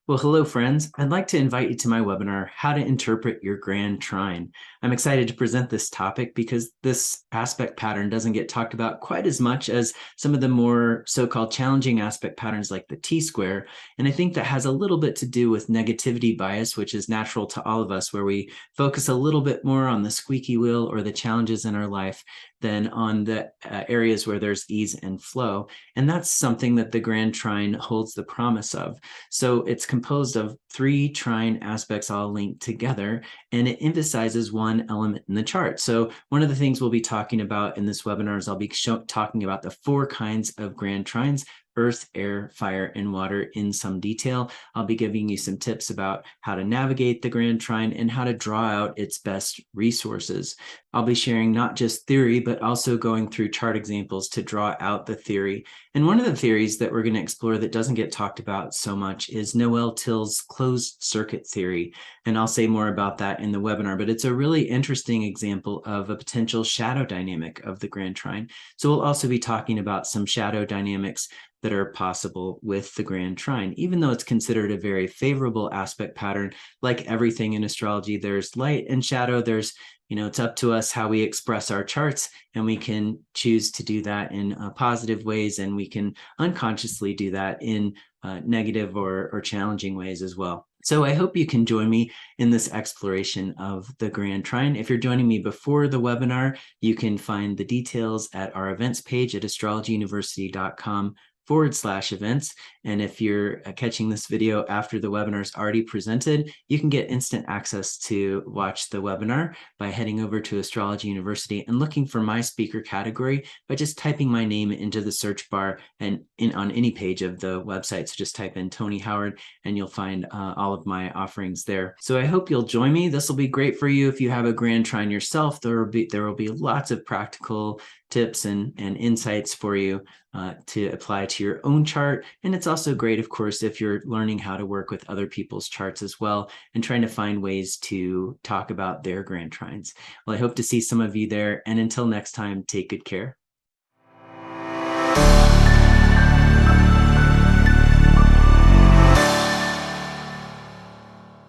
Well, hello, friends. I'd like to invite you to my webinar, How to Interpret Your Grand Trine. I'm excited to present this topic because this aspect pattern doesn't get talked about quite as much as some of the more so-called challenging aspect patterns like the T-square. And I think that has a little bit to do with negativity bias, which is natural to all of us, where we focus a little bit more on the squeaky wheel or the challenges in our life than on the areas where there's ease and flow. And that's something that the Grand Trine holds the promise of. So it's composed of three trine aspects all linked together, and it emphasizes one element in the chart. So one of the things we'll be talking about in this webinar is I'll be talking about the four kinds of grand trines: earth, air, fire, and water in some detail. I'll be giving you some tips about how to navigate the grand trine and how to draw out its best resources. I'll be sharing not just theory, but also going through chart examples to draw out the theory. And one of the theories that we're going to explore that doesn't get talked about so much is Noel Tyl's closed circuit theory. And I'll say more about that in the webinar, but it's a really interesting example of a potential shadow dynamic of the grand trine. So we'll also be talking about some shadow dynamics that are possible with the grand trine. Even though it's considered a very favorable aspect pattern, like everything in astrology, there's light and shadow. There's, it's up to us how we express our charts, and we can choose to do that in positive ways, and we can unconsciously do that in negative or challenging ways as well. So I hope you can join me in this exploration of the Grand Trine. If you're joining me before the webinar, you can find the details at our events page at astrologyuniversity.com/events. And if you're catching this video after the webinar is already presented, you can get instant access to watch the webinar by heading over to Astrology University and looking for my speaker category by just typing my name into the search bar and on any page of the website. So just type in Tony Howard and you'll find all of my offerings there. So I hope you'll join me. This will be great for you if you have a grand trine yourself. There will be lots of practical tips and insights for you to apply to your own chart. And it's also great, of course, if you're learning how to work with other people's charts as well and trying to find ways to talk about their grand trines. Well, I hope to see some of you there. And until next time, take good care.